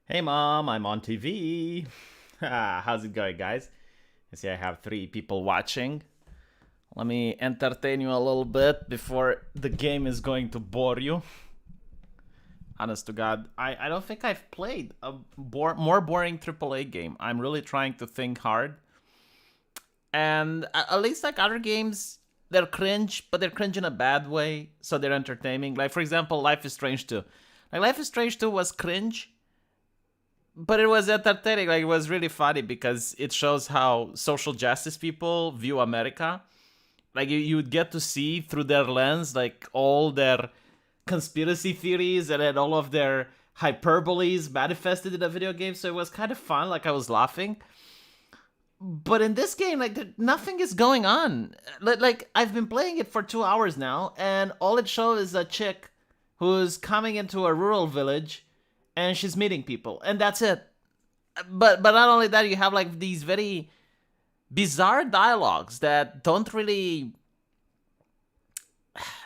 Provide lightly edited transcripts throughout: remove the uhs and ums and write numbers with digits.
Hey mom, I'm on TV. How's it going, guys? I see I have 3 people watching. Let me entertain you a little bit before the game is going to bore you. Honest to God, I don't think I've played a more boring AAA game. I'm really trying to think hard. And at least like other games, they're cringe, but they're cringe in a bad way, so they're entertaining. Like, for example, Life is Strange 2. Like, Life is Strange 2 was cringe, but it was entertaining. Like, it was really funny because it shows how social justice people view America. Like, you would get to see through their lens, like, all their conspiracy theories and then all of their hyperboles manifested in a video game. So it was kind of fun. Like, I was laughing. But in this game, like, nothing is going on. Like, I've been playing it for 2 hours now, and all it shows is a chick who's coming into a rural village and she's meeting people, and that's it. But not only that, you have like these very bizarre dialogues that don't really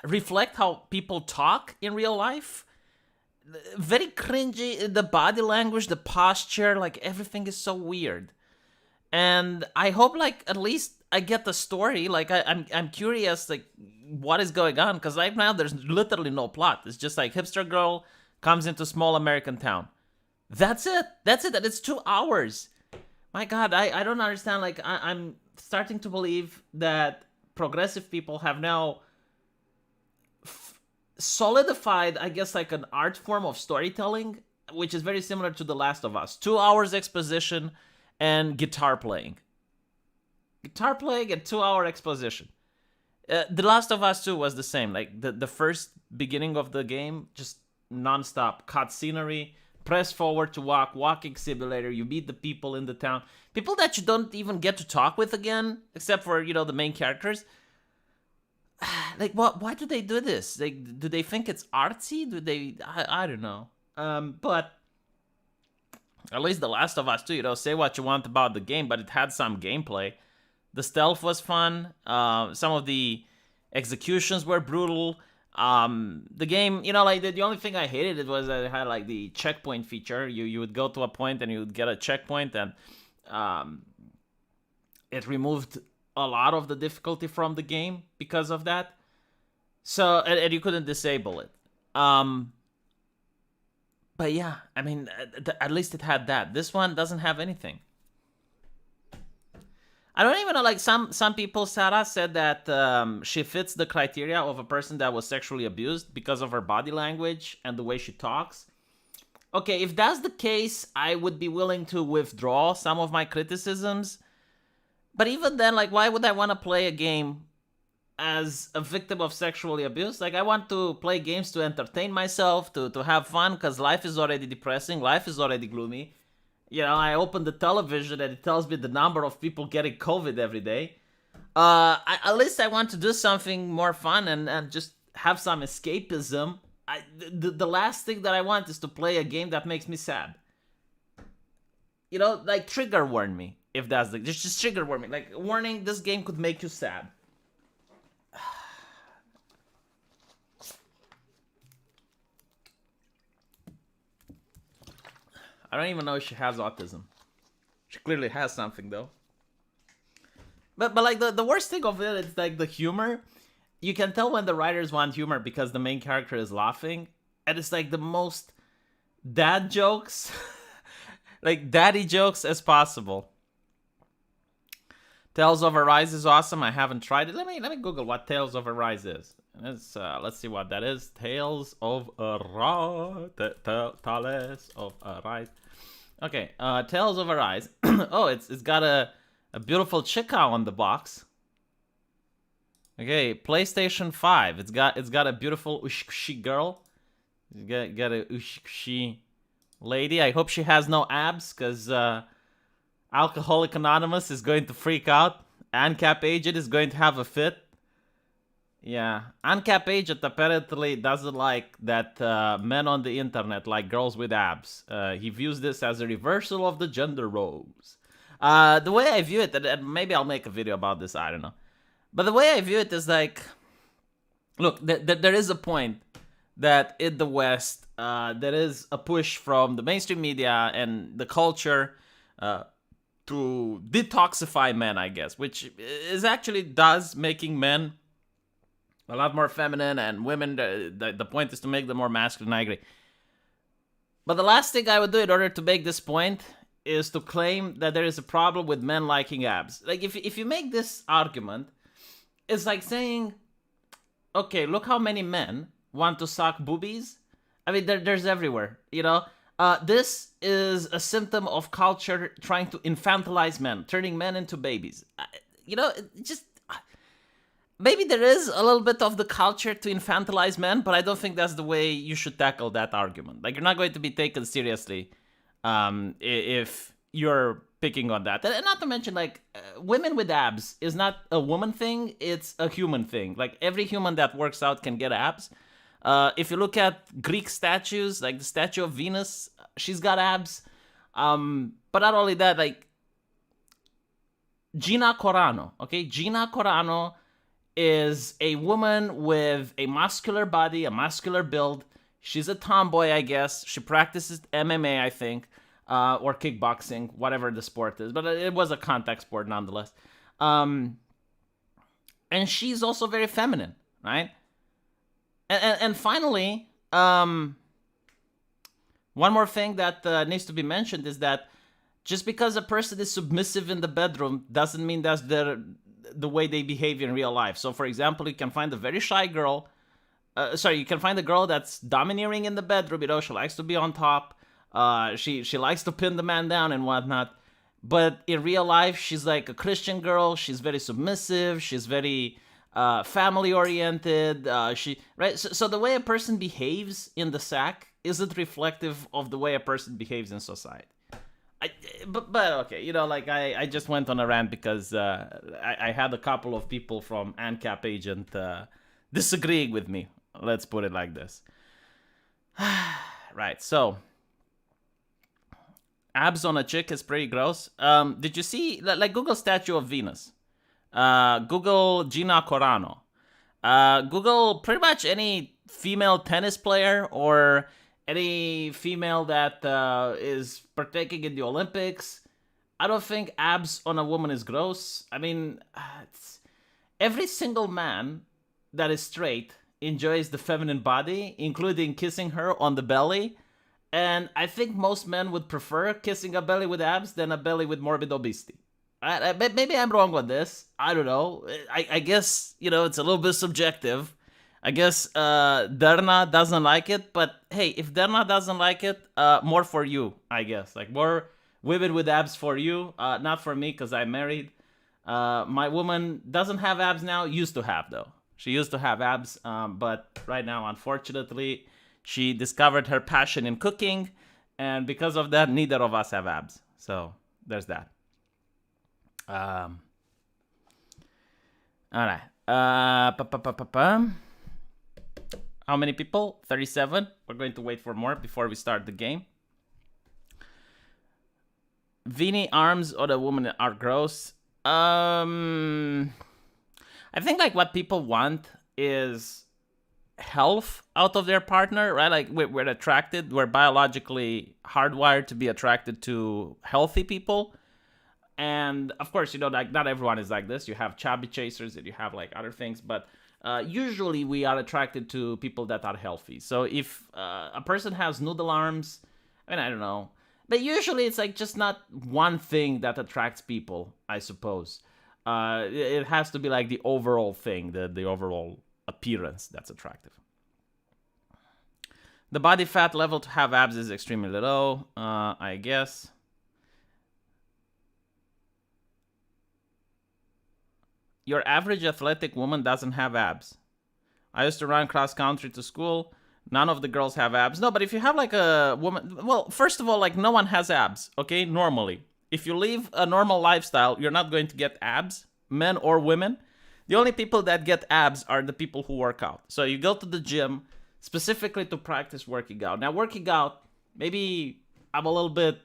reflect how people talk in real life. Very cringy, the body language, the posture, like everything is so weird. And I hope like at least I get the story. Like I'm curious like what is going on, because right now there's literally no plot. It's just like hipster girl comes into small American town. That's it. That's it. And it's 2 hours. My God, I don't understand. Like I'm starting to believe that progressive people have now solidified, I guess, like an art form of storytelling, which is very similar to The Last of Us. 2 hours exposition and guitar playing. Guitar playing and 2 hour exposition. The Last of Us 2 was the same. Like the first beginning of the game, just nonstop cut scenery, press forward to walking simulator. You meet the people in the town, people that you don't even get to talk with again, except for the main characters. Like, what? Why do they do this? Like, do they think it's artsy? Do they? I don't know. But at least The Last of Us 2, say what you want about the game, but it had some gameplay. The stealth was fun. Some of the executions were brutal. The game, like the only thing I hated it was that it had like the checkpoint feature. You would go to a point and you would get a checkpoint, and it removed a lot of the difficulty from the game because of that. So and you couldn't disable it. But yeah, I mean, at least it had that. This one doesn't have anything. I don't even know. Like some people, Sarah said that she fits the criteria of a person that was sexually abused because of her body language and the way she talks. Okay, if that's the case, I would be willing to withdraw some of my criticisms. But even then, like, why would I want to play a game as a victim of sexually abuse? Like, I want to play games to entertain myself, to have fun, because life is already depressing, life is already gloomy. I open the television and it tells me the number of people getting COVID every day. At least I want to do something more fun and just have some escapism. The last thing that I want is to play a game that makes me sad. Like, trigger warn me if that's just trigger warn me. Like, warning, this game could make you sad. I don't even know if she has autism. She clearly has something though. But like the worst thing of it is like the humor. You can tell when the writers want humor because the main character is laughing, and it's like the most dad jokes, like daddy jokes as possible. Tales of Arise is awesome. I haven't tried it. Let me Google what Tales of Arise is. Let's see what that is. Tales of Arise. Tales of Arise. Okay, Tales of Arise. Oh, it's got a beautiful chica on the box. Okay, PlayStation 5. It's got a beautiful ushkushi girl. You got a ushkushi lady. I hope she has no abs, because Alcoholic Anonymous is going to freak out. ANCAP agent is going to have a fit. Yeah, ANCAP agent apparently doesn't like that men on the internet like girls with abs. He views this as a reversal of the gender roles. The way I view it, and maybe I'll make a video about this, I don't know. But the way I view it is like, look, there is a point that in the West, there is a push from the mainstream media and the culture to detoxify men, I guess, which is actually does making men a lot more feminine, and women, the point is to make them more masculine, I agree. But the last thing I would do in order to make this point is to claim that there is a problem with men liking abs. Like, if you make this argument, it's like saying, okay, look how many men want to suck boobies. I mean, there's everywhere, you know? This is a symptom of culture trying to infantilize men, turning men into babies. You know, just... Maybe there is a little bit of the culture to infantilize men, but I don't think that's the way you should tackle that argument. Like, you're not going to be taken seriously if you're picking on that. And not to mention, like, women with abs is not a woman thing, it's a human thing. Like, every human that works out can get abs. If you look at Greek statues, like the statue of Venus, she's got abs. But not only that, like, Gina Carano, okay? Gina Carano is a woman with a muscular body, a muscular build. She's a tomboy, I guess. She practices MMA, I think, or kickboxing, whatever the sport is. But it was a contact sport nonetheless. And she's also very feminine, right? And finally, one more thing that needs to be mentioned is that just because a person is submissive in the bedroom doesn't mean that's the way they behave in real life. So, for example, you can find a very shy girl. You can find a girl that's domineering in the bedroom. You know, she likes to be on top. She likes to pin the man down and whatnot. But in real life, she's like a Christian girl. She's very submissive. She's very family oriented. So the way a person behaves in the sack isn't reflective of the way a person behaves in society. But okay, you know, like I just went on a rant because I had a couple of people from ANCAP agent disagreeing with me. Let's put it like this. Right, so abs on a chick is pretty gross. Did you see, like, Google statue of Venus? Google Gina Carano. Google pretty much any female tennis player or any female that is partaking in the Olympics. I don't think abs on a woman is gross. I mean, every single man that is straight enjoys the feminine body, including kissing her on the belly. And I think most men would prefer kissing a belly with abs than a belly with morbid obesity. Maybe I'm wrong on this. I don't know. I guess, you know, it's a little bit subjective. I guess Derna doesn't like it, but hey, if Derna doesn't like it, more for you, I guess. Like, more women with abs for you, not for me, because I'm married. My woman doesn't have abs now, used to have, though. She used to have abs, but right now, unfortunately, she discovered her passion in cooking, and because of that, neither of us have abs. So, there's that. All right. How many people? 37. We're going to wait for more before we start the game. Veiny arms on a woman are gross. I think, like, what people want is health out of their partner, right? Like, we're attracted. We're biologically hardwired to be attracted to healthy people. And, of course, you know, like, not everyone is like this. You have chubby chasers and you have, like, other things. But usually we are attracted to people that are healthy. So if a person has noodle arms, I mean, I don't know. But usually it's, like, just not one thing that attracts people, I suppose. It has to be, like, the overall thing, the overall appearance that's attractive. The body fat level to have abs is extremely low, I guess. Your average athletic woman doesn't have abs. I used to run cross country to school. None of the girls have abs. No, but if you have, like, a woman... Well, first of all, like, no one has abs, okay? Normally. If you live a normal lifestyle, you're not going to get abs, men or women. The only people that get abs are the people who work out. So you go to the gym specifically to practice working out. Now, working out, maybe I'm a little bit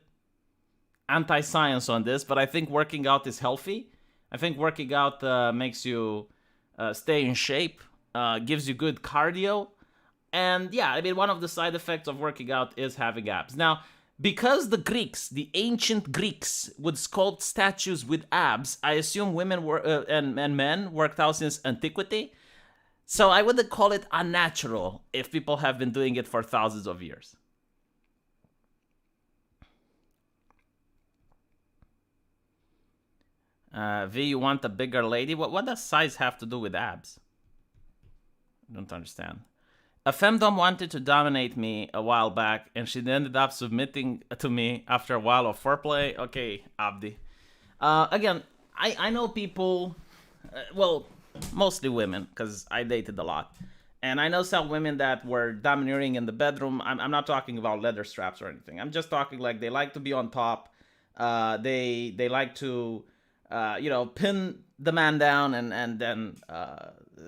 anti-science on this, but I think working out is healthy. I think working out makes you stay in shape, gives you good cardio. And yeah, I mean, one of the side effects of working out is having abs. Now, because the Greeks, the ancient Greeks, would sculpt statues with abs, I assume women were and men worked out since antiquity. So I wouldn't call it unnatural if people have been doing it for thousands of years. V, you want a bigger lady? What does size have to do with abs? I don't understand. A femdom wanted to dominate me a while back, and she ended up submitting to me after a while of foreplay. Okay, Abdi. Again, I know people, well, mostly women, because I dated a lot. And I know some women that were domineering in the bedroom. I'm not talking about leather straps or anything. I'm just talking like they like to be on top. They like to, pin the man down and then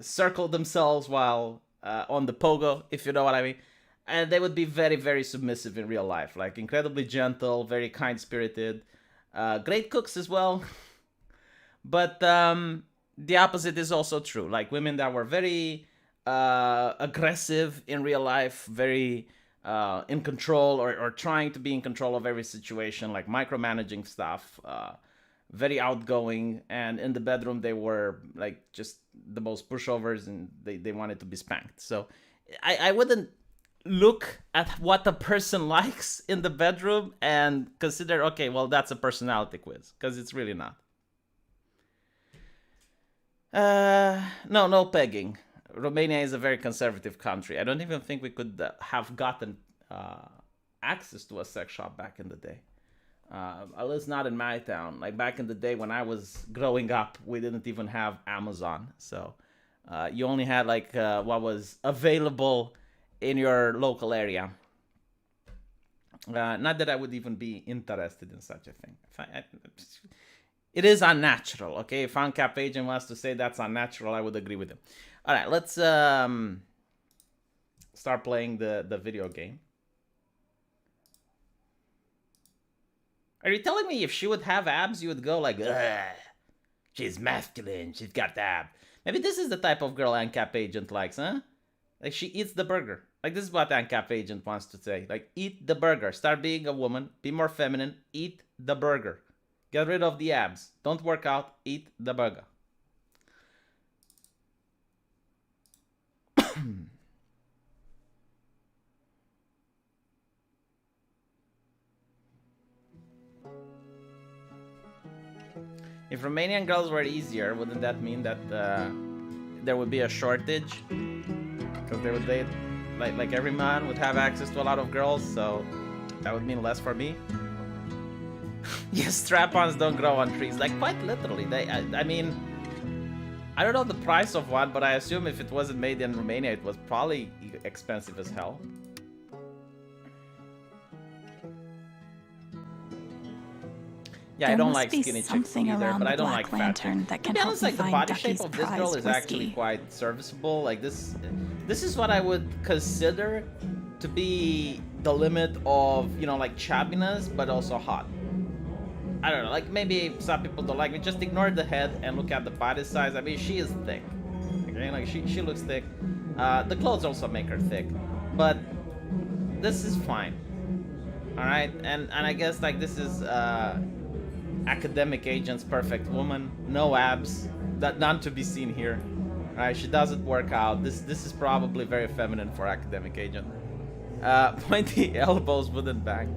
circle themselves while on the pogo, if you know what I mean. And they would be very, very submissive in real life. Like incredibly gentle, very kind-spirited. Great cooks as well. But the opposite is also true. Like women that were very aggressive in real life, very in control or trying to be in control of every situation, like micromanaging stuff, very outgoing, and in the bedroom they were like just the most pushovers and they wanted to be spanked. So I wouldn't look at what a person likes in the bedroom and consider, okay, well, that's a personality quiz, because it's really not. No pegging. Romania is a very conservative country. I don't even think we could have gotten access to a sex shop back in the day. At least not in my town. Like back in the day when I was growing up, we didn't even have Amazon. So you only had like what was available in your local area. Not that I would even be interested in such a thing. It is unnatural, okay? If Uncap Agent wants to say that's unnatural, I would agree with him. All right, let's start playing the video game. Are you telling me if she would have abs, you would go like, ugh, she's masculine, she's got abs. Maybe this is the type of girl Uncap Agent likes, huh? Like she eats the burger. Like this is what Uncap Agent wants to say. Like eat the burger. Start being a woman. Be more feminine. Eat the burger. Get rid of the abs. Don't work out. Eat the burger. If Romanian girls were easier, wouldn't that mean that there would be a shortage? Because they would date, like every man would have access to a lot of girls, so that would mean less for me. Yes, strap-ons don't grow on trees. Like quite literally. I mean, I don't know the price of one, but I assume if it wasn't made in Romania, it was probably expensive as hell. Yeah, I don't like skinny chicks either, but I don't like fat chicks. To be honest, like the body shape of this girl is actually quite serviceable. Like this is what I would consider to be the limit of, you know, like chabbiness, but also hot. I don't know, like maybe some people don't like me. Just ignore the head and look at the body size. I mean, she is thick. Okay, like she looks thick. The clothes also make her thick, but this is fine. All right, and I guess like this is Academic Agent's perfect woman. No abs, none to be seen here. All right, she doesn't work out. This is probably very feminine for Academic Agent. Pointy elbows wouldn't bang.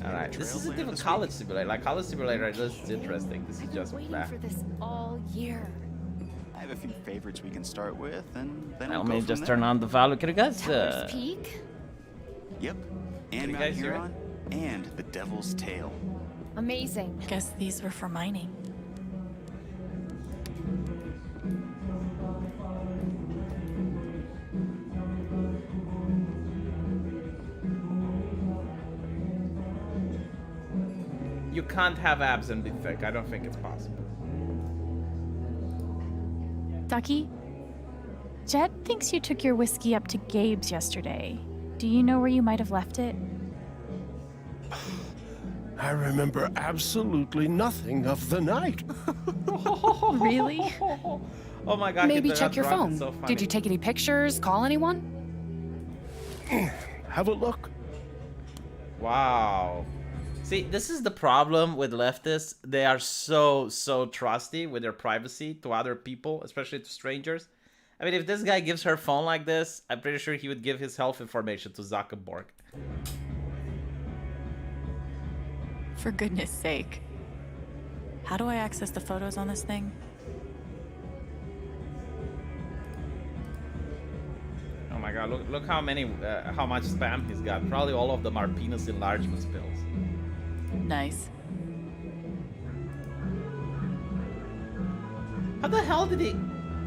Alright, this isn't even College Simulator. Like College Simulator, this is interesting. This is just bad. For this all year. I have a few favorites we can start with, and then Let me just turn on the value. Can you guys? Tower's Peak? Yep. And Mount Huron, and the Devil's Tail. Amazing. Guess these were for mining. You can't have abs and be thick. I don't think it's possible. Ducky, Jet thinks you took your whiskey up to Gabe's yesterday. Do you know where you might have left it? I remember absolutely nothing of the night. Really? Oh my god, Maybe he check got your drunk. It's phone. so funny. Did you take any pictures? Call anyone? Have a look. Wow. See, this is the problem with leftists. They are so trusty with their privacy to other people, especially to strangers. I mean, if this guy gives her phone like this, I'm pretty sure he would give his health information to Zuckerberg. For goodness sake. How do I access the photos on this thing? Oh my god, look how many, how much spam he's got. Probably all of them are penis enlargement pills. Nice. How the hell did he...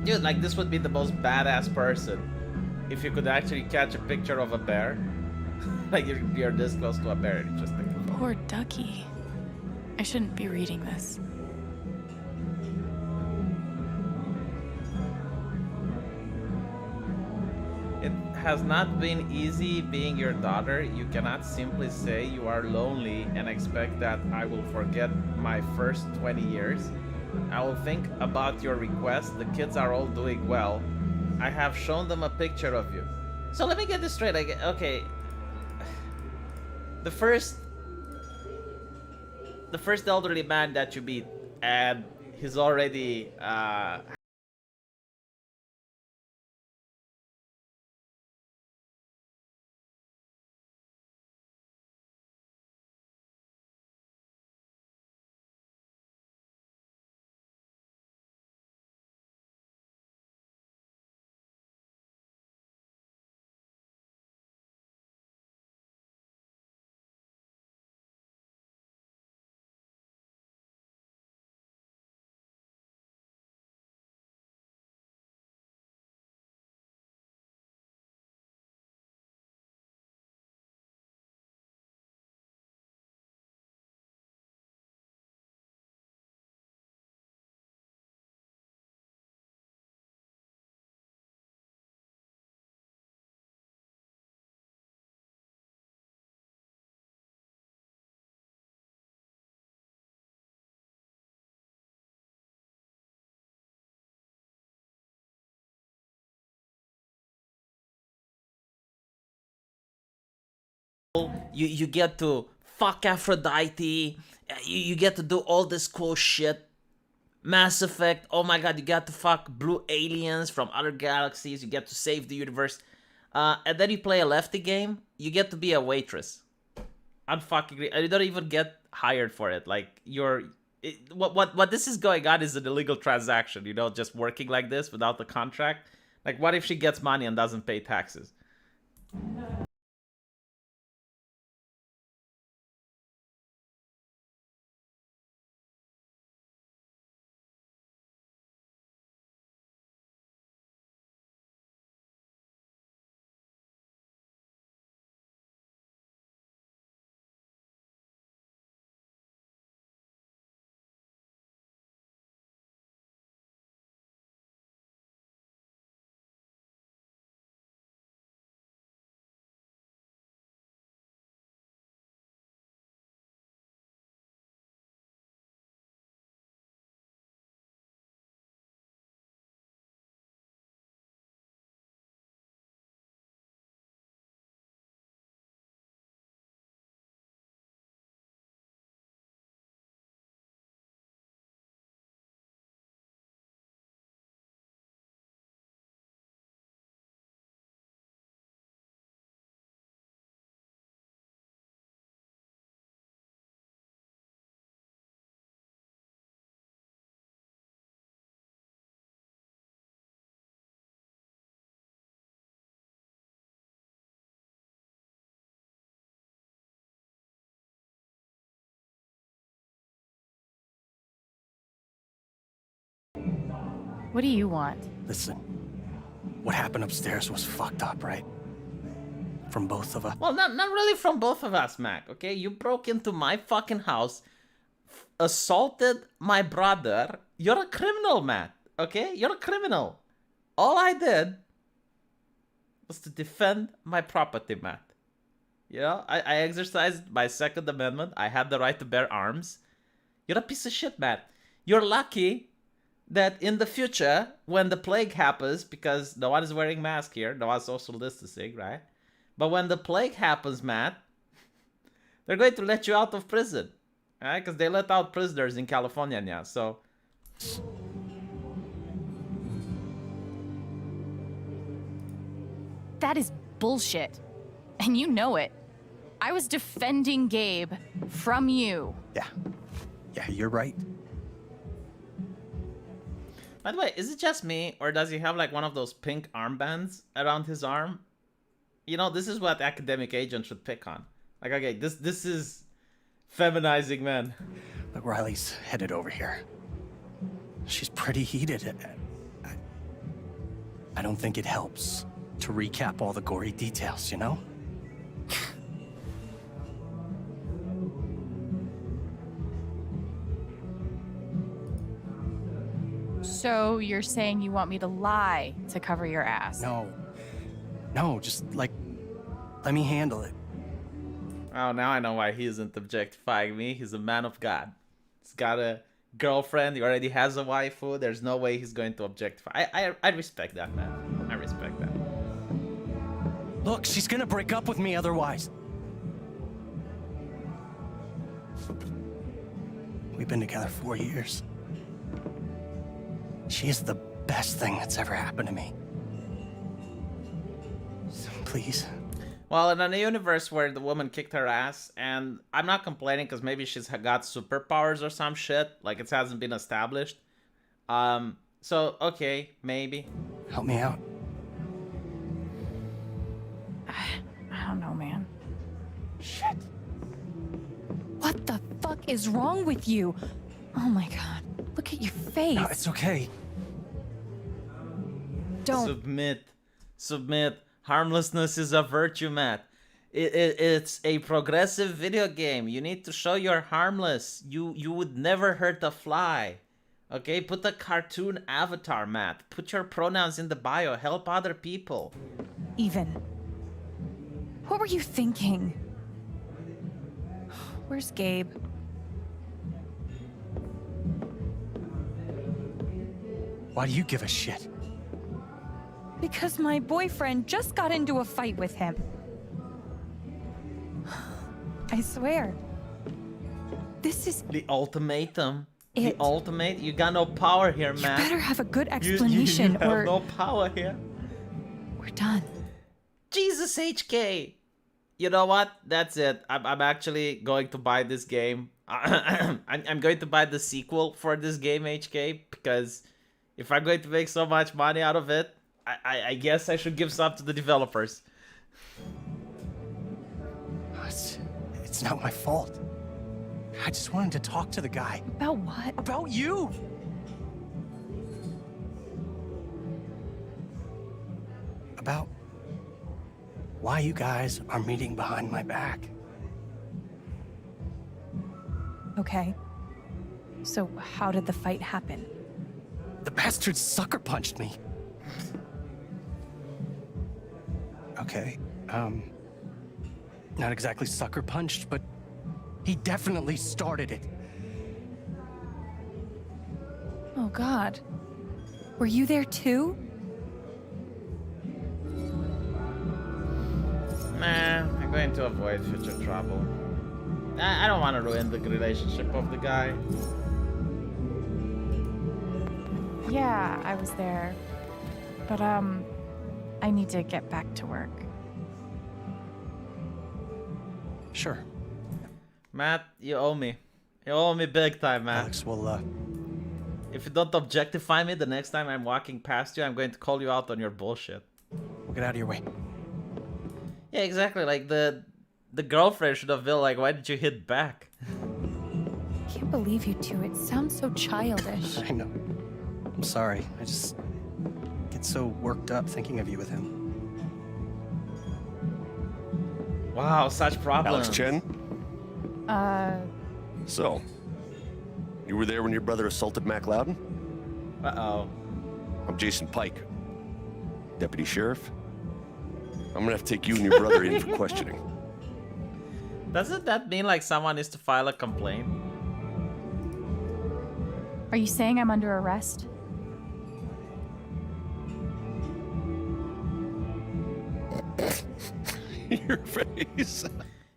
Dude, like, this would be the most badass person if you could actually catch a picture of a bear. Like, you're this close to a bear and you just think... Poor Ducky. I shouldn't be reading this. It has not been easy being your daughter. You cannot simply say you are lonely and expect that I will forget my first 20 years. I will think about your request. The kids are all doing well. I have shown them a picture of you. So let me get this straight. Like, okay. The first elderly man that you meet, and he's already you get to fuck Aphrodite, you get to do all this cool shit. Mass Effect, oh my god, you get to fuck blue aliens from other galaxies, you get to save the universe, and then you play a lefty game, you get to be a waitress. Unfucking, and you don't even get hired for it. Like, what this is going on is an illegal transaction, you know, just working like this without the contract. Like, what if she gets money and doesn't pay taxes? What do you want? Listen, what happened upstairs was fucked up, right? From both of us. Well, not really from both of us, Mac, okay? You broke into my fucking house, assaulted my brother. You're a criminal, Matt, okay? You're a criminal. All I did was to defend my property, Matt. You know, I exercised my Second Amendment. I had the right to bear arms. You're a piece of shit, Matt. You're lucky that in the future, when the plague happens, because no one is wearing mask here, no one's social distancing, right? But when the plague happens, Matt, they're going to let you out of prison, right? Because they let out prisoners in California now, so... That is bullshit. And you know it. I was defending Gabe from you. Yeah. Yeah, you're right. By the way, is it just me, or does he have like one of those pink armbands around his arm? You know, this is what academic agents should pick on. Like, okay, this is feminizing men. Look, Riley's headed over here. She's pretty heated. I don't think it helps to recap all the gory details, you know? So you're saying you want me to lie to cover your ass? No, just, like, let me handle it. Oh, now I know why he isn't objectifying me. He's a man of God. He's got a girlfriend. He already has a waifu. There's no way he's going to objectify. I respect that, man. I respect that. Look, she's gonna break up with me otherwise. We've been together 4 years. She is the best thing that's ever happened to me. So please. Well, in a universe where the woman kicked her ass, and I'm not complaining because maybe she's got superpowers or some shit, like it hasn't been established. So, okay, maybe. Help me out. I don't know, man. Shit. What the fuck is wrong with you? Oh my god. Look at your face. No, it's okay. Don't. Submit. Harmlessness is a virtue, Matt. It's a progressive video game. You need to show you're harmless. You would never hurt a fly. Okay, put a cartoon avatar, Matt. Put your pronouns in the bio. Help other people. Even. What were you thinking? Where's Gabe? Why do you give a shit? Because my boyfriend just got into a fight with him. I swear. This is The ultimatum. The it. ultimate. You got no power here, You Matt. better have a good You explanation have or no power here. we're done. Jesus, HK. You know what? That's it. I'm actually going to buy this game. I'm going to buy the sequel for this game, HK, because if I'm going to make so much money out of it, I guess I should give some to the developers. It's not my fault. I just wanted to talk to the guy. About what? About you! About why you guys are meeting behind my back. Okay. So how did the fight happen? The bastard sucker punched me. Okay, not exactly sucker punched, but he definitely started it. Oh god. Were you there too? Nah, I'm going to avoid future trouble. I don't want to ruin the relationship of the guy. Yeah, I was there. But, I need to get back to work. Sure. Matt, you owe me. You owe me big time, Matt. Alex, we'll, If you don't objectify me the next time I'm walking past you, I'm going to call you out on your bullshit. we'll get out of your way. Yeah, exactly. Like the girlfriend should have been like, why did you hit back? Can't believe you two. It sounds so childish. I know. I'm sorry. I just get so worked up thinking of you with him. Wow, such problems. Alex Chen? So, you were there when your brother assaulted Mac Loudon? Uh-oh. I'm Jason Pike, Deputy Sheriff. I'm gonna have to take you and your brother in for questioning. Doesn't that mean like someone needs to file a complaint? Are you saying I'm under arrest? Your face.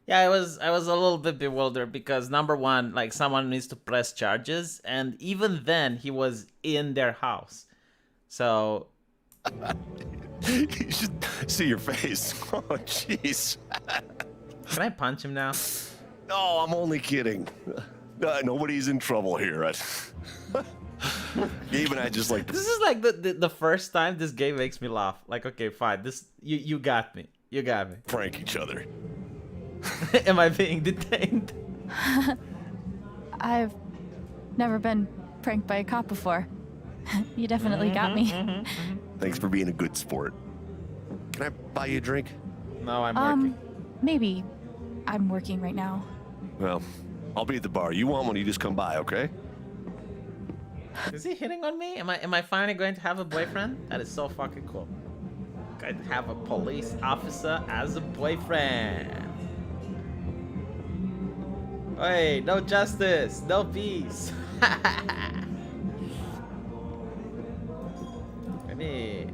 Yeah, I was a little bit bewildered because number one, like someone needs to press charges, and even then he was in their house. So You should see your face. Oh, jeez. can I punch him now? No, I'm only kidding. Nobody's in trouble here. Gabe and I just like to This is like the first time this game makes me laugh. Like, okay, fine. This you got me. You got me. prank each other. Am I being detained? I've never been pranked by a cop before. You definitely got me. Thanks for being a good sport. Can I buy you a drink? No, I'm working. Maybe. I'm working right now. Well, I'll be at the bar. You want one, you just come by, okay? Is he hitting on me? Am I finally going to have a boyfriend? That is so fucking cool. Going to have a police officer as a boyfriend. Hey, no justice, no peace. Maybe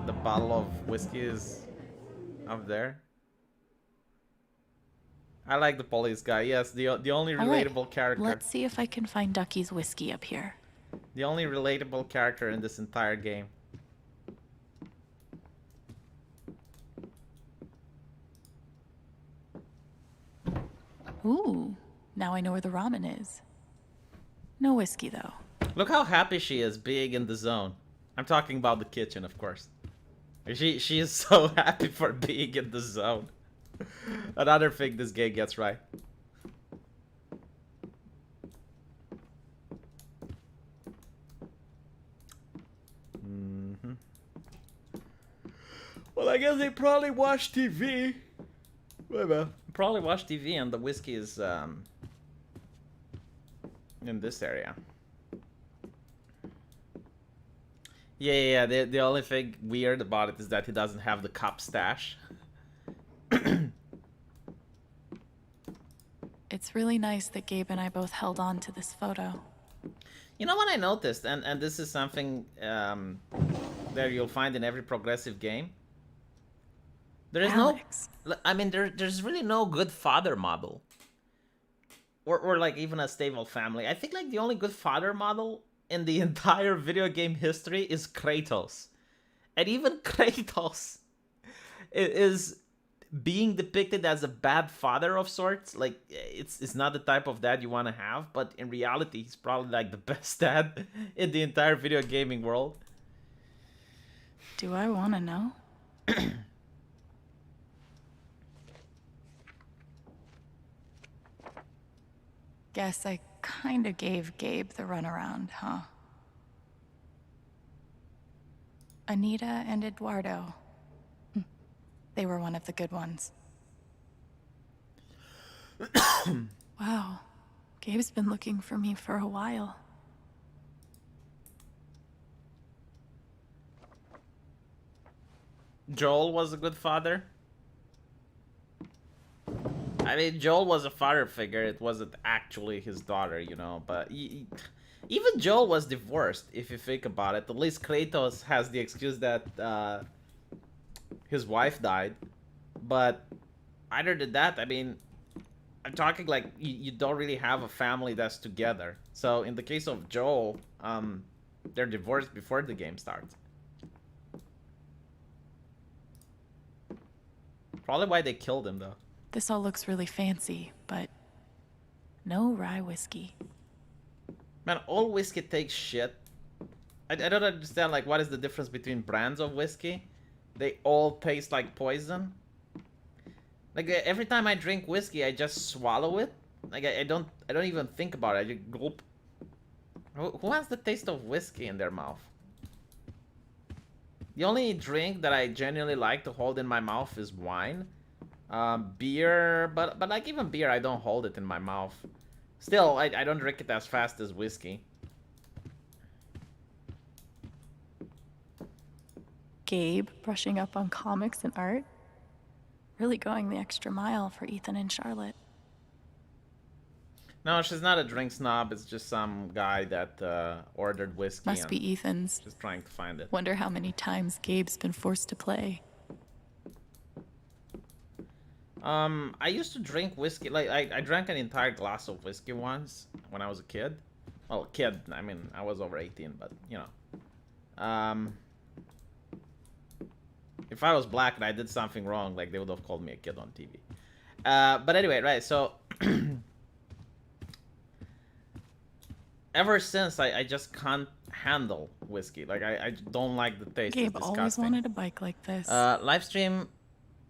the bottle of whiskey is up there. I like the police guy. Yes, the only All right, relatable character. Let's see if I can find Ducky's whiskey up here. The only relatable character in this entire game. Ooh, now I know where the ramen is. No whiskey, though. Look how happy she is being in the zone. I'm talking about the kitchen, of course. She is so happy for being in the zone. Another thing this game gets right. Well, I guess they probably watch TV. Well, probably watch TV, and the whiskey is in this area. Yeah. The only thing weird about it is that he doesn't have the cup stash. It's really nice that Gabe and I both held on to this photo. You know what I noticed, and this is something that you'll find in every progressive game. There is Alex. no, I mean, there's really no good father model, or like even a stable family. I think like the only good father model in the entire video game history is Kratos, and even Kratos is being depicted as a bad father of sorts. Like it's not the type of dad you want to have, but in reality he's probably like the best dad in the entire video gaming world. Do I want to know? Guess I kind of gave Gabe the runaround, huh? Anita and Eduardo. They were one of the good ones. Wow. Gabe's been looking for me for a while. Joel was a good father. I mean, Joel was a father figure. It wasn't actually his daughter, you know. But even Joel was divorced, if you think about it. At least Kratos has the excuse that his wife died. But other than that, I mean, I'm talking like you don't really have a family that's together. So in the case of Joel, they're divorced before the game starts. Probably why they killed him, though. This all looks really fancy, but no rye whiskey. Man, all whiskey takes shit. I don't understand, like, what is the difference between brands of whiskey? They all taste like poison. Like, every time I drink whiskey, I just swallow it. Like, I don't even think about it. I just gulp. Who has the taste of whiskey in their mouth? The only drink that I genuinely like to hold in my mouth is wine. Beer, but like even beer, I don't hold it in my mouth. Still, I don't drink it as fast as whiskey. Gabe brushing up on comics and art. Really going the extra mile for Ethan and Charlotte. No, she's not a drink snob. It's just some guy that ordered whiskey. Must be Ethan's. Just trying to find it. Wonder how many times Gabe's been forced to play. I used to drink whiskey. Like, I drank an entire glass of whiskey once when I was a kid. Well, kid, I mean, I was over 18, but, you know. If I was black and I did something wrong, like, they would have called me a kid on TV. But anyway, right, so... ever since, I just can't handle whiskey. Like, I don't like the taste. Gabe it's disgusting. always wanted a bike like this. Livestream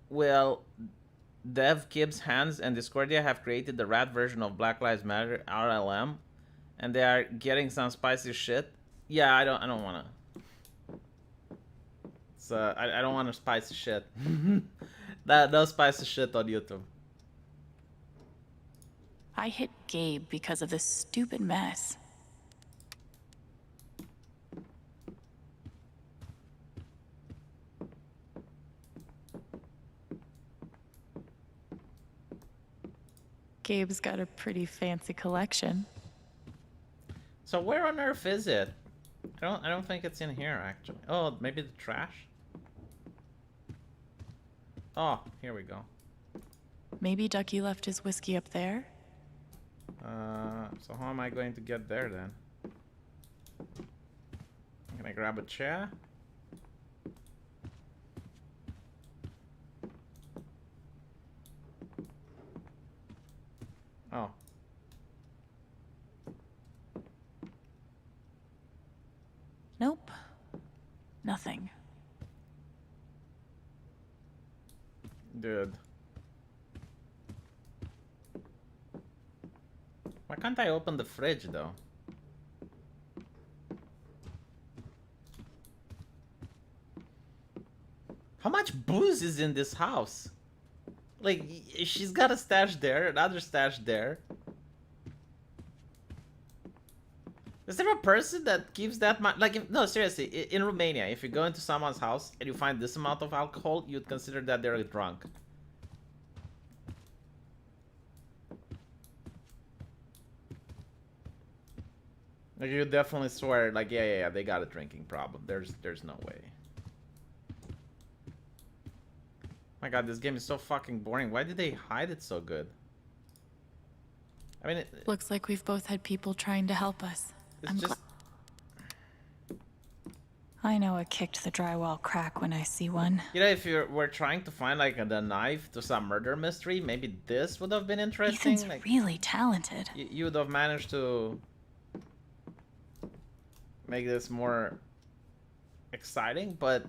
will... Dev, Gibbs, Hans, and Discordia have created the rat version of Black Lives Matter RLM, and they are getting some spicy shit. Yeah, I don't wanna. It's I don't want to spicy shit. No spicy shit on YouTube. I hit Gabe because of this stupid mess. Gabe's got a pretty fancy collection. So where on earth is it? I don't think it's in here actually. Oh, maybe the trash. Oh, here we go. Maybe Ducky left his whiskey up there? So how am I going to get there then? Can I grab a chair? Oh. Nope. Nothing. Dude. Why can't I open the fridge though? How much booze is in this house? Like, she's got a stash there, another stash there. Is there a person that keeps that much? Like, if, no, seriously, in Romania, if you go into someone's house and you find this amount of alcohol, you'd consider that they're drunk. Like, you definitely swear, like, yeah, they got a drinking problem. There's no way. My god, this game is so fucking boring. Why did they hide it so good? I mean, Looks like we've both had people trying to help us. it's just... I know it kicked the drywall crack when I see one. You know, if you were trying to find, like, the knife to some murder mystery, maybe this would have been interesting. Ethan's like, really talented. you would have managed to make this more exciting, but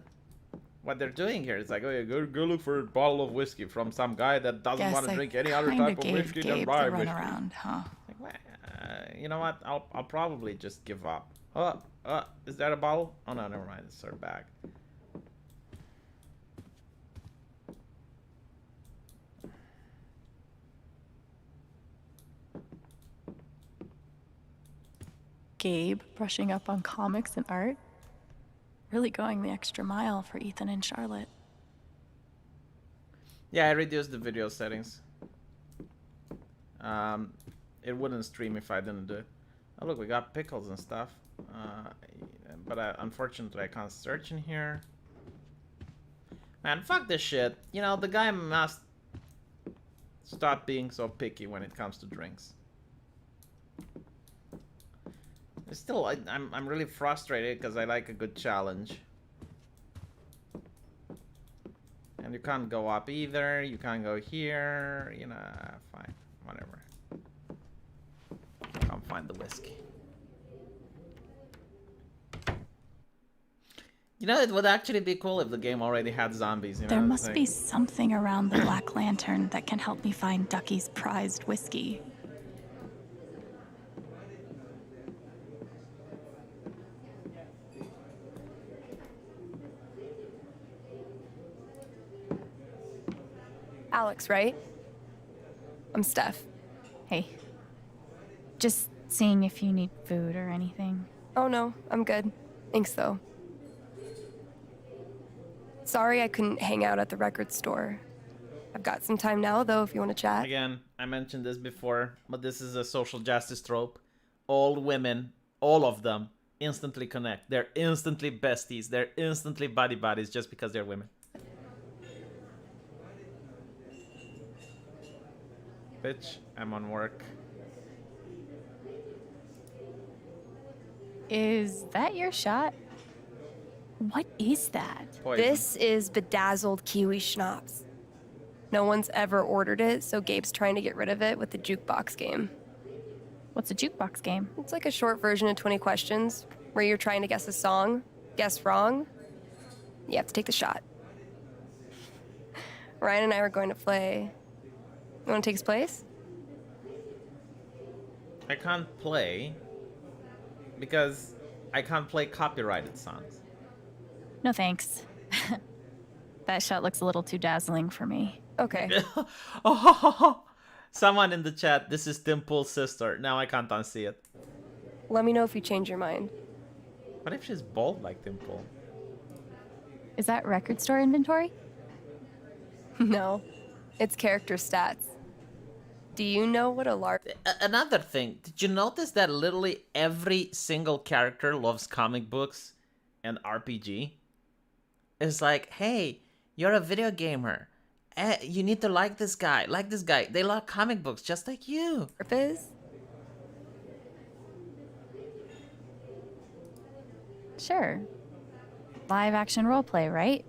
what they're doing here is like, oh yeah, go look for a bottle of whiskey from some guy that doesn't want to drink any other type of whiskey than rye whiskey. Around, huh? Like, well, you know what? I'll probably just give up. Oh, is that a bottle? Oh no, never mind. It's her bag. Gabe brushing up on comics and art. Really going the extra mile for Ethan and Charlotte. Yeah, I reduced the video settings. It wouldn't stream if I didn't do it. Oh look, we got pickles and stuff. But unfortunately I can't search in here. Man, fuck this shit. You know, the guy must stop being so picky when it comes to drinks. Still, I'm really frustrated because I like a good challenge. And you can't go up either. You can't go here. You know, fine. Whatever. Can't find the whiskey. You know, it would actually be cool if the game already had zombies. You know, there must be something around the Black Lantern that can help me find Ducky's prized whiskey. Alex, right? I'm Steph. Hey. Just seeing if you need food or anything. Oh no, I'm good. Thanks though. Sorry I couldn't hang out at the record store. I've got some time now though if you want to chat. Again, I mentioned this before, but this is a social justice trope. All women, all of them, instantly connect. They're instantly besties. They're instantly buddy buddies just because they're women. Bitch, I'm on work. Is that your shot? What is that? Poison. This is bedazzled kiwi schnapps. No one's ever ordered it, so Gabe's trying to get rid of it with the jukebox game. What's a jukebox game? It's like a short version of 20 questions where you're trying to guess a song, guess wrong, you have to take the shot. Ryan and I were going to play. You want to take his place? I can't play because I can't play copyrighted songs. No thanks. That shot looks a little too dazzling for me. Okay. Oh, someone in the chat, this is Dimple's sister. Now I can't unsee it. Let me know if you change your mind. What if she's bald like Dimple? Is that record store inventory? No, it's character stats. Do you know what a LARP is? Another thing, did you notice that literally every single character loves comic books and RPG? It's like, hey, you're a video gamer. You need to like this guy, like this guy. They love comic books just like you. Sure. Live action roleplay, right?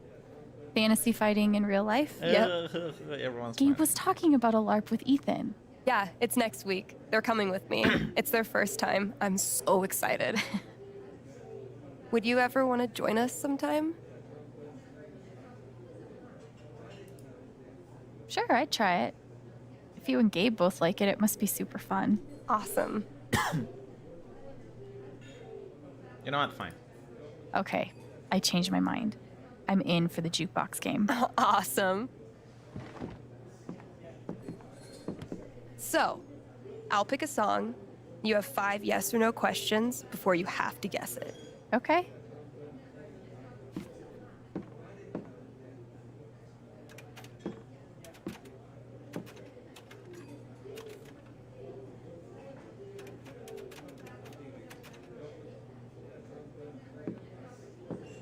Fantasy fighting in real life? Yep. Everyone's Gabe fine. was talking about a LARP with Ethan. Yeah, it's next week. They're coming with me. It's their first time. I'm so excited. Would you ever want to join us sometime? Sure, I'd try it. If you and Gabe both like it, it must be super fun. Awesome. You know what? Fine. Okay, I changed my mind. I'm in for the jukebox game. Awesome. So, I'll pick a song. You have 5 yes or no questions before you have to guess it. Okay.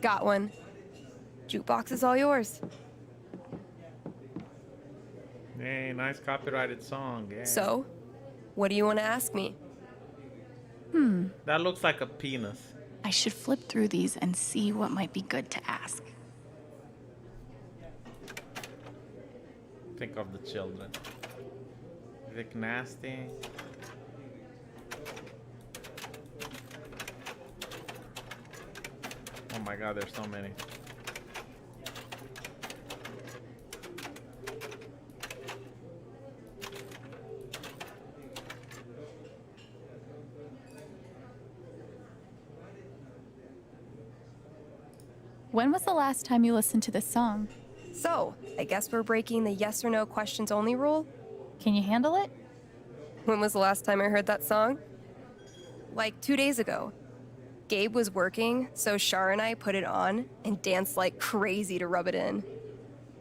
Got one. Jukebox is all yours. Hey, nice copyrighted song. Yeah. So, what do you want to ask me? That looks like a penis. I should flip through these and see what might be good to ask. Think of the children. Vic Nasty. Oh my god, there's so many. When was the last time you listened to this song? So, I guess we're breaking the yes or no questions only rule. Can you handle it? When was the last time I heard that song? Like 2 days ago. Gabe was working, so Shar and I put it on and danced like crazy to rub it in.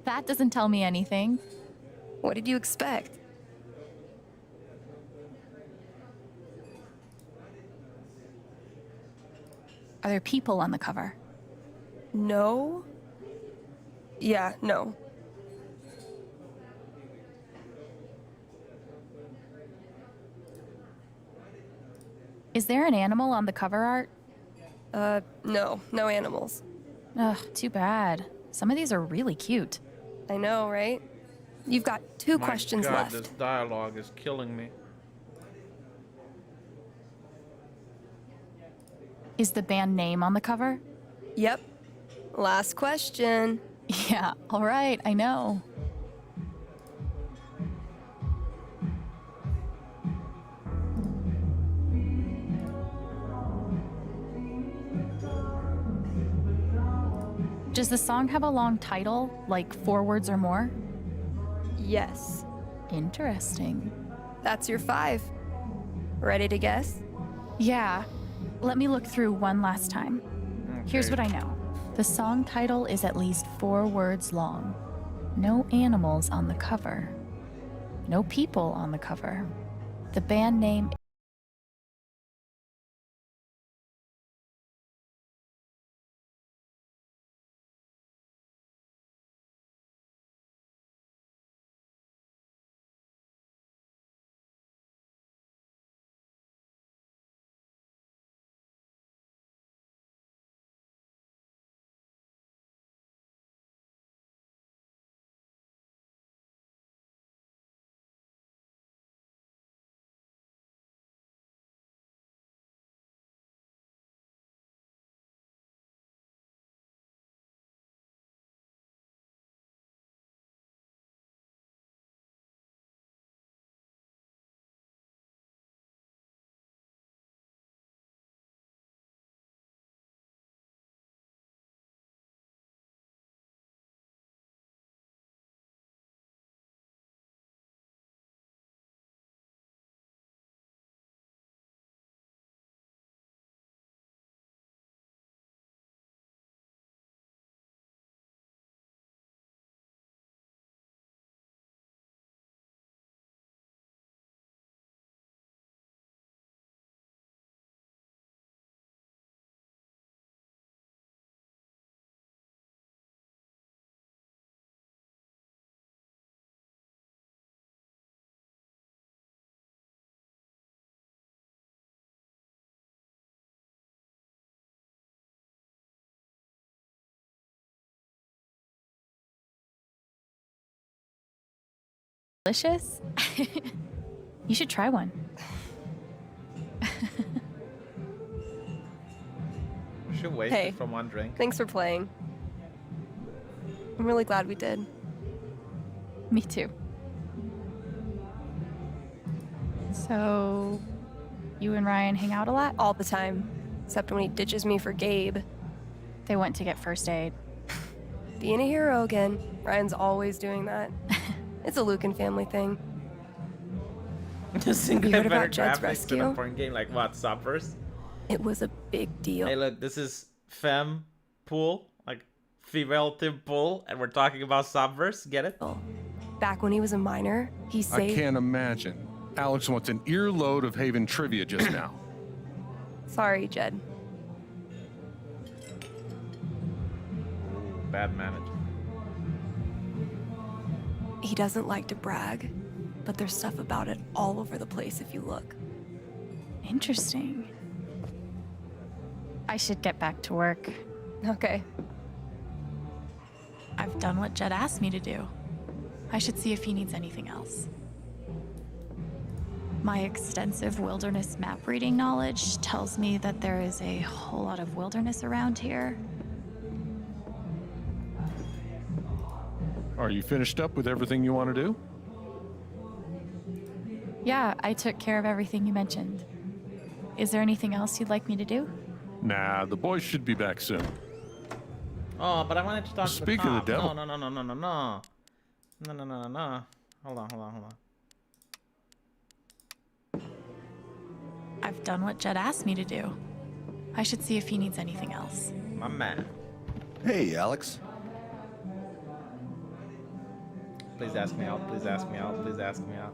That doesn't tell me anything. What did you expect? Are there people on the cover? No? Yeah, no. Is there an animal on the cover art? No. No animals. Ugh, too bad. Some of these are really cute. I know, right? You've got 2 My questions god, left. this dialogue is killing me. Is the band name on the cover? Yep. Last question. Yeah, all right, I know. Does the song have a long title, like 4 words or more? Yes. Interesting. That's your 5. Ready to guess? Yeah, let me look through one last time. Here's what I know. The song title is at least 4 words long. No animals on the cover. No people on the cover. The band name delicious? You should try one. Should waste Hey. it from one drink. Thanks for playing. I'm really glad we did. Me too. So, you and Ryan hang out a lot? All the time. Except when he ditches me for Gabe. They went to get first aid. Being a hero again. Ryan's always doing that. It's a Lucan family thing. Single You heard better about Jed's graphics in a rescue? porn game like what? Suppers? It was a big deal. Hey, look, this is femme pool, like female team pool, and we're talking about Subverse. Get it? Back when he was a minor, he I saved. can't imagine. Alex wants an earload of Haven trivia just now. Sorry, Jed. Bad manager. He doesn't like to brag, but there's stuff about it all over the place if you look. Interesting. I should get back to work. Okay. I've done what Jed asked me to do. I should see if he needs anything else. My extensive wilderness map reading knowledge tells me that there is a whole lot of wilderness around here. Are you finished up with everything you want to do? Yeah, I took care of everything you mentioned. Is there anything else you'd like me to do? Nah, the boys should be back soon. Oh, but I wanted to talk Speak to of the cop. devil. No. No. Hold on. I've done what Jed asked me to do. I should see if he needs anything else. My man. Hey, Alex. Please ask me out. Please ask me out. Please ask me out.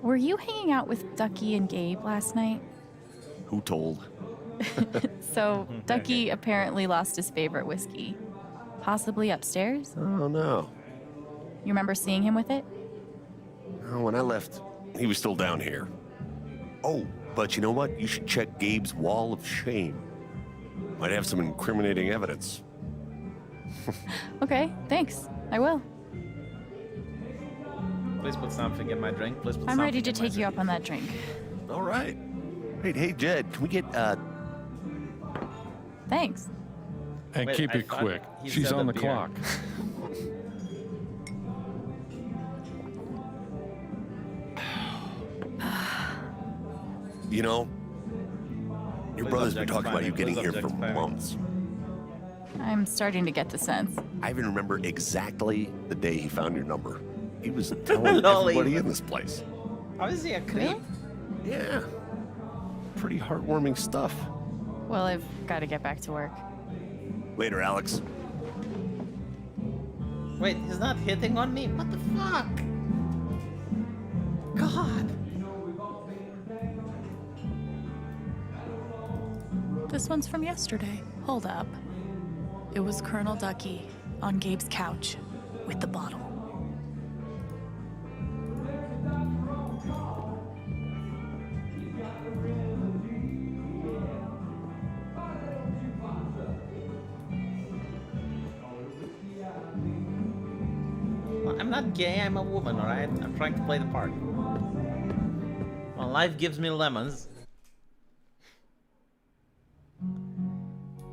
Were you hanging out with Ducky and Gabe last night? Who told? So, Ducky apparently lost his favorite whiskey. Possibly upstairs? Oh, no. You remember seeing him with it? Oh, when I left, he was still down here. Oh, but you know what? You should check Gabe's wall of shame. Might have some incriminating evidence. Okay, thanks. I will. Please put something in my drink. Please put I'm something ready to in my take you drink. up on that drink. All right. Hey, Jed, can we get, Thanks. And Wait, keep I it thought quick. he She's said on the the beer. clock. you know, your Please brother's been object, talking about you Spivey. getting Please here for object, Spivey. months. I'm starting to get the sense. I even remember exactly the day he found your number. He was telling Lolly. everybody in this place. How is he a creep? Yeah. Pretty heartwarming stuff. Well, I've got to get back to work. Later, Alex. Wait, he's not hitting on me? What the fuck? God. This one's from yesterday. Hold up. It was Colonel Ducky on Gabe's couch with the bottle. Well, I'm not gay, I'm a woman, alright? I'm trying to play the part. Well, life gives me lemons.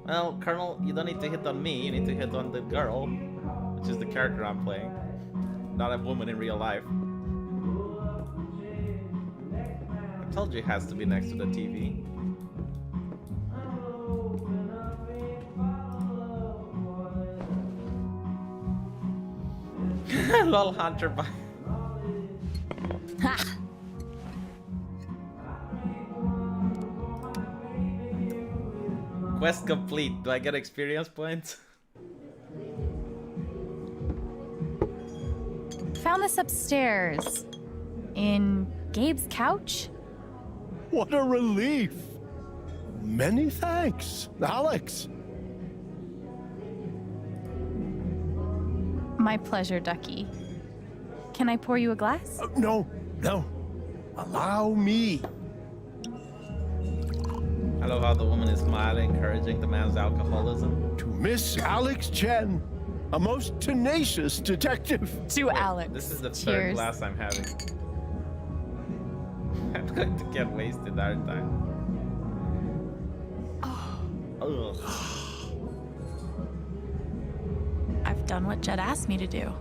Well, Colonel, you don't need to hit on me, you need to hit on the girl, which is the character I'm playing. Not a woman in real life. I told you it has to be next to the TV. Lol, Hunter by. Ha! Quest complete. Do I get experience points? Found this upstairs. In Gabe's couch? What a relief. Many thanks, Alex. My pleasure, Ducky. Can I pour you a glass? No. Allow me. I love how the woman is smiling, encouraging the man's alcoholism. To Miss Alex Chen, A most tenacious detective. To Alex. This is the third Cheers. glass I'm having. I'm going to get wasted, aren't I? Ugh. I've done what Jed asked me to do.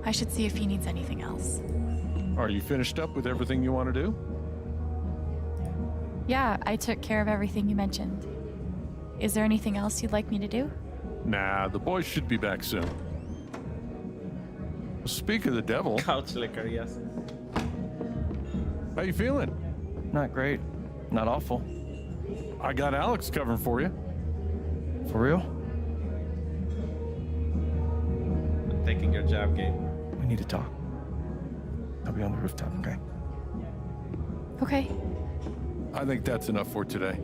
I should see if he needs anything else. Are you finished up with everything you want to do? Yeah, I took care of everything you mentioned. Is there anything else you'd like me to do? Nah, the boys should be back soon. Speak of the devil, Couch liquor, yes. how you feeling? Not great. Not awful. I got Alex covering for you. For real? I'm taking your job, Gabe. We need to talk. I'll be on the rooftop, okay? Okay. I think that's enough for today.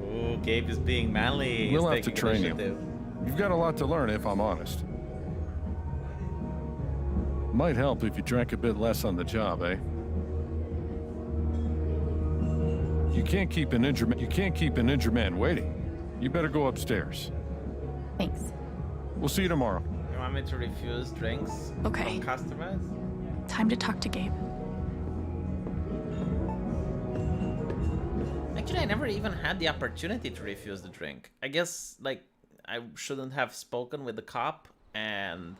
Ooh, Gabe is being manly. He's We'll have to taking train you. initiative. You've got a lot to learn, if I'm honest. Might help if you drank a bit less on the job, eh? You can't keep an injured man waiting. You better go upstairs. Thanks. We'll see you tomorrow. You want me to refuse drinks Okay. from customers? Time to talk to Gabe. Actually, I never even had the opportunity to refuse the drink. I guess, like, I shouldn't have spoken with the cop, and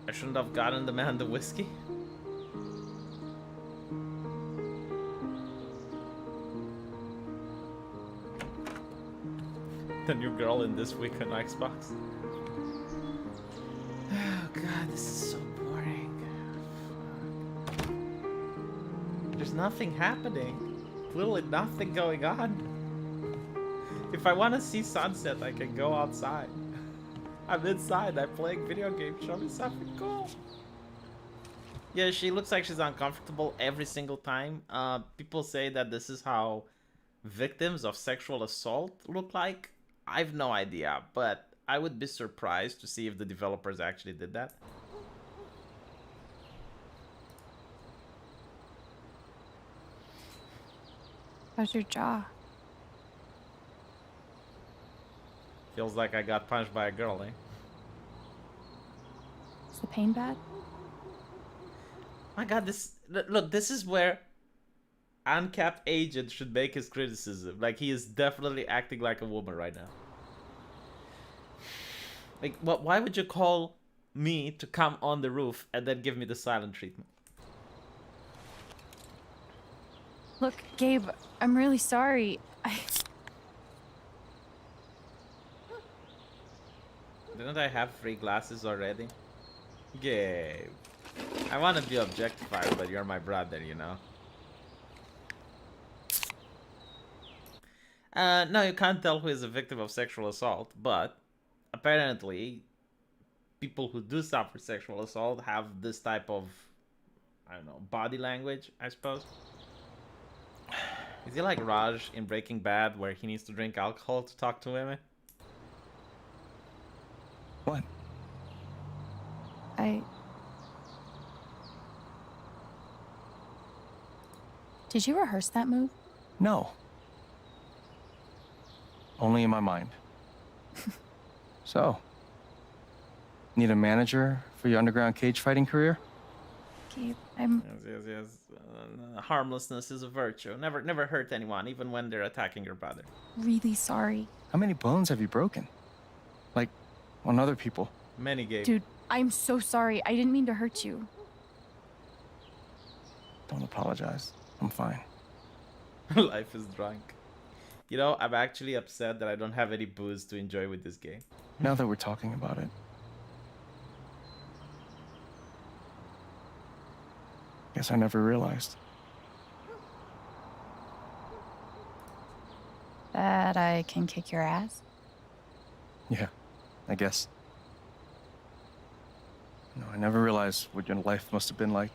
I shouldn't have gotten the man the whiskey. The new girl in this week on Xbox. Oh god, this is so boring. There's nothing happening. Literally nothing going on. If I want to see sunset, I can go outside. I'm inside, I'm playing video games. Show me something cool. Yeah, she looks like she's uncomfortable every single time. People say that this is how victims of sexual assault look like. I've no idea, but I would be surprised to see if the developers actually did that. How's your jaw? Feels like I got punched by a girl, eh? Is the pain bad? My god, look, this is where uncapped agent should make his criticism. Like, he is definitely acting like a woman right now. Like, why would you call me to come on the roof and then give me the silent treatment? Look, Gabe, I'm really sorry. Didn't I have 3 glasses already? Gabe. I want to be objectified, but you're my brother, you know? No, you can't tell who is a victim of sexual assault, but apparently people who do suffer sexual assault have this type of, I don't know, body language, I suppose. Is he like Raj in Breaking Bad, where he needs to drink alcohol to talk to women? What? Did you rehearse that move? No. Only in my mind. So, need a manager for your underground cage fighting career? Gabe, Yes. Harmlessness is a virtue. Never hurt anyone, even when they're attacking your brother. really sorry. How many bones have you broken? Like, on other people? Many Gabe. Dude, I'm so sorry. I didn't mean to hurt you. Don't apologize. I'm fine. Life is drunk. You know, I'm actually upset that I don't have any booze to enjoy with this game. Now that we're talking about it. Guess I never realized. That I can kick your ass? Yeah, I guess. No, I never realized what your life must have been like.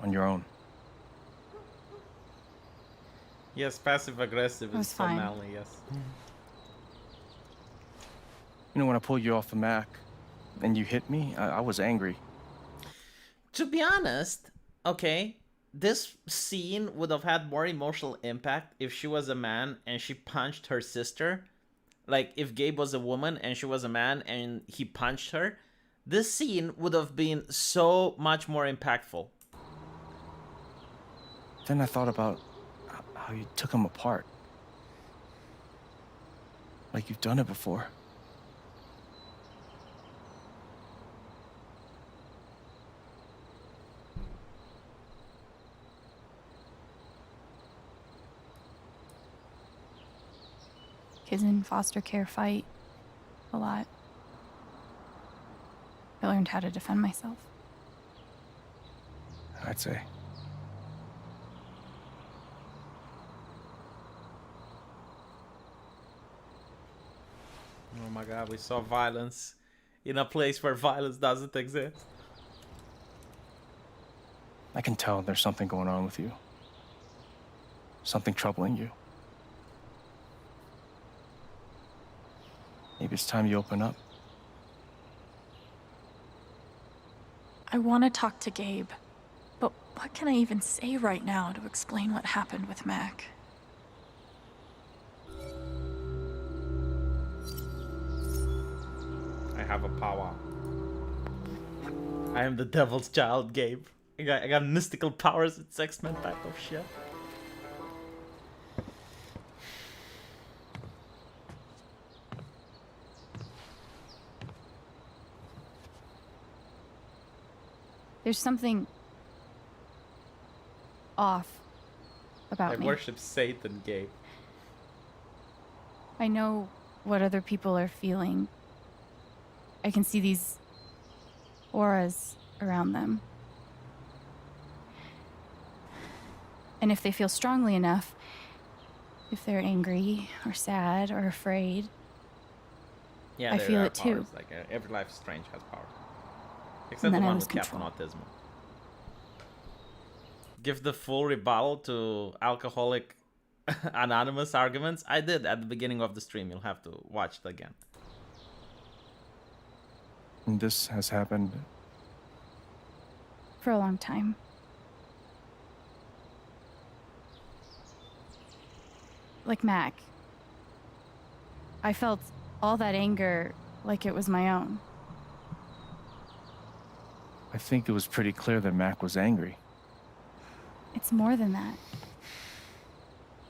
On your own. Yes, passive aggressive That is was so fine. manly, yes. You know, when I pulled you off the Mac and you hit me, I was angry. To be honest, okay, this scene would have had more emotional impact if she was a man and she punched her sister like if Gabe was a woman and she was a man and he punched her, this scene would have been so much more impactful. Then I thought about how you took him apart. Like you've done it before. Kids in foster care fight a lot. I learned how to defend myself. I'd say. Oh my god, we saw violence in a place where violence doesn't exist. I can tell there's something going on with you. Something troubling you. Maybe it's time you open up. I want to talk to Gabe, but what can I even say right now to explain what happened with Mac? I have a power. I am the devil's child, Gabe. I got mystical powers. It's X-Men type of shit. There's something off about I me. worship Satan, Gabe. I know what other people are feeling. I can see these auras around them. And if they feel strongly enough, if they're angry or sad or afraid, Yeah, I there feel are it too. powers. Like every Life is Strange has powers, except And the then I one lose with Captain control. Autism. Give the full rebuttal to alcoholic anonymous arguments. I did at the beginning of the stream. You'll have to watch it again. And this has happened. For a long time. Like Mac. I felt all that anger like it was my own. I think it was pretty clear that Mac was angry. It's more than that.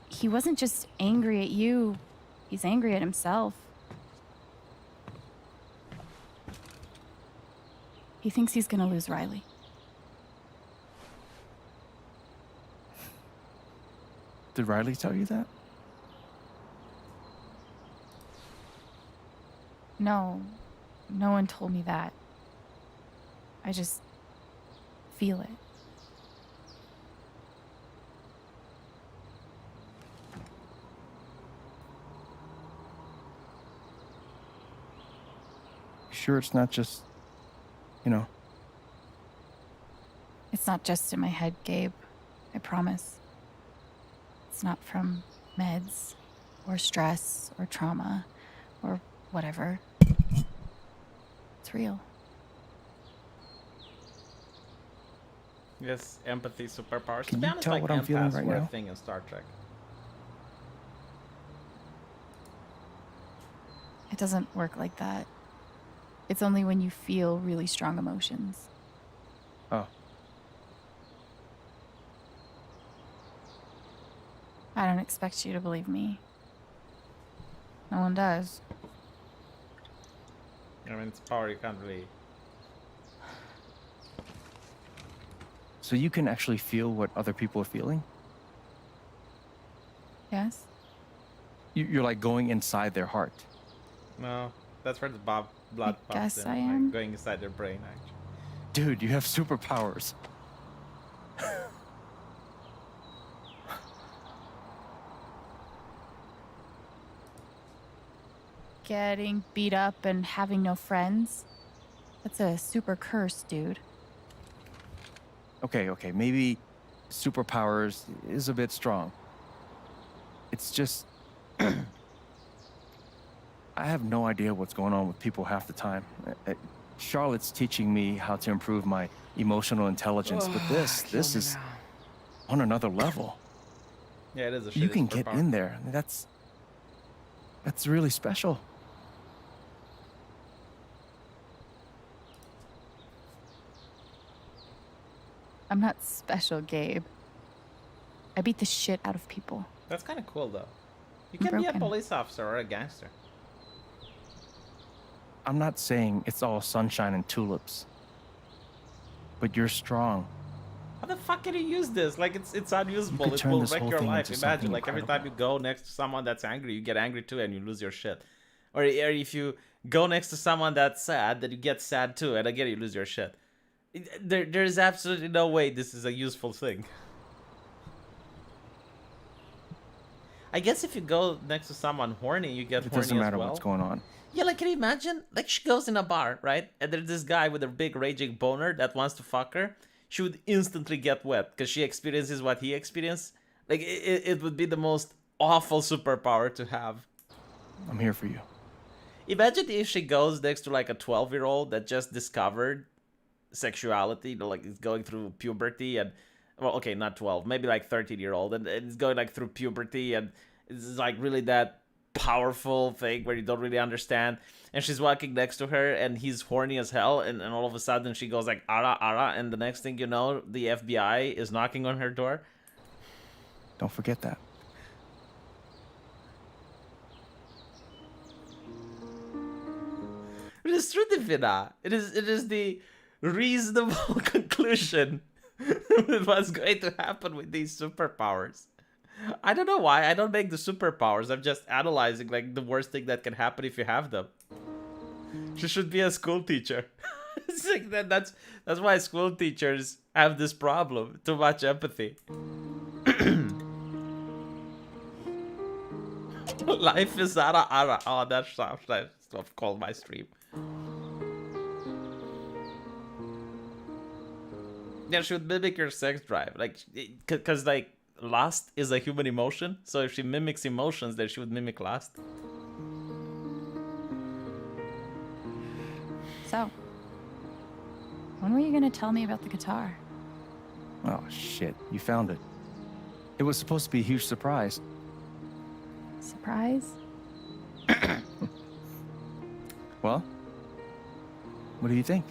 He wasn't just angry at you, he's angry at himself. He thinks he's gonna lose Riley. Did Riley tell you that? No, no one told me that. I just feel it. Sure, it's not just, you know. It's not just in my head, Gabe. I promise. It's not from meds or stress or trauma or whatever. It's real. Yes, empathy superpowers. Can To be you honest, tell like what I'm feeling empaths right were a now? thing in Star Trek. It doesn't work like that. It's only when you feel really strong emotions. Oh, I don't expect you to believe me. No one does. I mean, it's power you can't really. so you can actually feel what other people are feeling? Yes? You're like going inside their heart. No, that's where the blood I pumps guess in, I like am. going inside their brain. Actually, Dude, you have superpowers. Getting beat up and having no friends? That's a super curse, dude. Okay, maybe superpowers is a bit strong. It's just I have no idea what's going on with people half the time. Charlotte's teaching me how to improve my emotional intelligence, but this is on another level. yeah, it is a. You shitty can get superpower. in there. That's That's really special. I'm not special, Gabe. I beat the shit out of people. That's kind of cool, though. You I'm can be a broken. police officer or a gangster. I'm not saying it's all sunshine and tulips. But you're strong. How the fuck can you use this? Like, it's unusable. could It turn will this wreck whole your thing life. into Imagine, something like, every incredible. time you go next to someone that's angry, you get angry too and you lose your shit. Or if you go next to someone that's sad, then you get sad too, and again, you lose your shit. There's absolutely no way this is a useful thing. I guess if you go next to someone horny, you get It horny doesn't matter as well. what's going on. Yeah, like, can you imagine? Like, she goes in a bar, right? And there's this guy with a big raging boner that wants to fuck her. She would instantly get wet because she experiences what he experienced. Like, it would be the most awful superpower to have. I'm here for you. Imagine if she goes next to, like, a 12-year-old that just discovered sexuality, you know, like, is going through puberty and... Well, okay, not 12, maybe, like, 13-year-old. And it's going, like, through puberty and it's, like, really that powerful thing where you don't really understand, and she's walking next to her and he's horny as hell, and all of a sudden she goes like ara ara, and the next thing you know, the FBI is knocking on her door. Don't forget that. It is true, Divina. It is the reasonable conclusion with what's going to happen with these superpowers. I don't know why I don't make the superpowers. I'm just analyzing like the worst thing that can happen if you have them. She should be a school teacher. It's like that's why school teachers have this problem. Too much empathy. Life is ara ara. Oh, that stuff called my stream. Yeah, she would mimic your sex drive, like, cause like lust is a human emotion. So if she mimics emotions, then she would mimic lust. So, when were you gonna tell me about the guitar? Oh, shit. You found it. It was supposed to be a huge surprise. Surprise? Well, what do you think?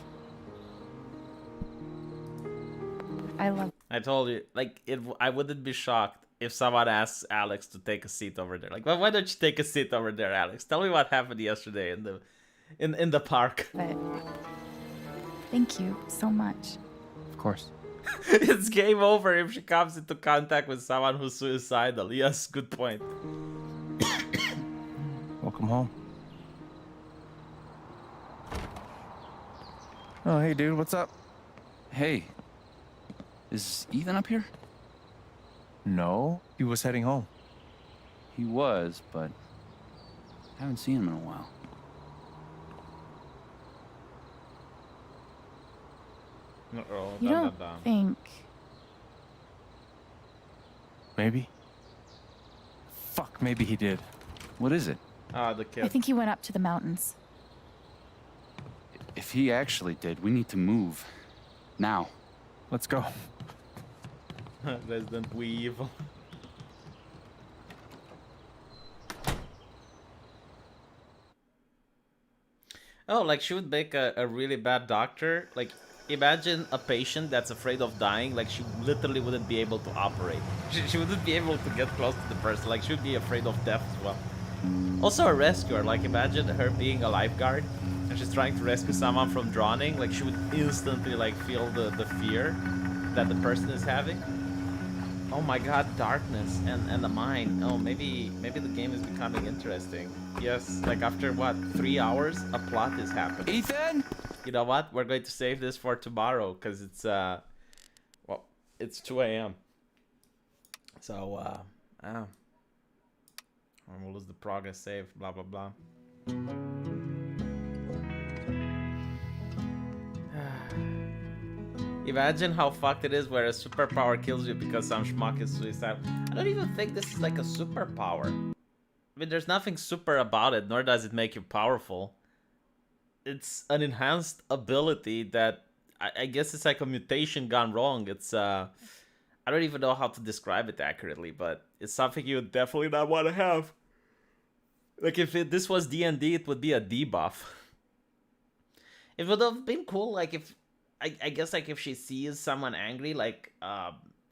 I told you, like, I wouldn't be shocked if someone asks Alex to take a seat over there. Like, well, why don't you take a seat over there, Alex? Tell me what happened yesterday in the park. But thank you so much. Of course. It's game over if she comes into contact with someone who's suicidal. Yes, good point. Welcome home. Oh, hey, dude, what's up? Hey, is Ethan up here? No, he was heading home. He was, but I haven't seen him in a while. You don't think... Maybe? Fuck, maybe he did. What is it? Ah, the kid. I think he went up to the mountains. If he actually did, we need to move. Now. Let's go. Resident Evil. Oh, like she would make a really bad doctor. Like, imagine a patient that's afraid of dying. Like, she literally wouldn't be able to operate. She wouldn't be able to get close to the person. Like, she would be afraid of death as well. Also a rescuer. Like, imagine her being a lifeguard and she's trying to rescue someone from drowning. Like, she would instantly like feel the fear that the person is having. Oh my god, darkness and the mind. Oh, maybe the game is becoming interesting. Yes, like after what, 3 hours, a plot is happening. Ethan! You know what? We're going to save this for tomorrow because it's well, it's 2 a.m. So we'll lose the progress save. Blah blah blah. Imagine how fucked it is where a superpower kills you because some schmuck is suicidal. I don't even think this is like a superpower. I mean, there's nothing super about it, nor does it make you powerful. It's an enhanced ability that I guess it's like a mutation gone wrong. It's I don't even know how to describe it accurately, but it's something you would definitely not want to have. Like if this was D&D, it would be a debuff. It would have been cool, like if I guess like if she sees someone angry, like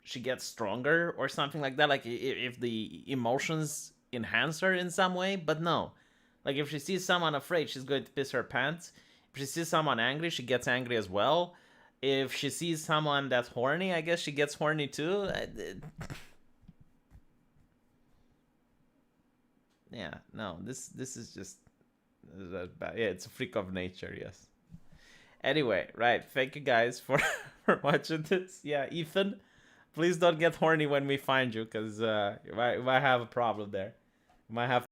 she gets stronger or something like that. Like if the emotions enhance her in some way, but no. Like if she sees someone afraid, she's going to piss her pants. If she sees someone angry, she gets angry as well. If she sees someone that's horny, I guess she gets horny too. Yeah, no, this is just bad. Yeah, it's a freak of nature, yes. Anyway, right, thank you guys for watching this. Yeah, Ethan, please don't get horny when we find you, because we might have a problem there. We might have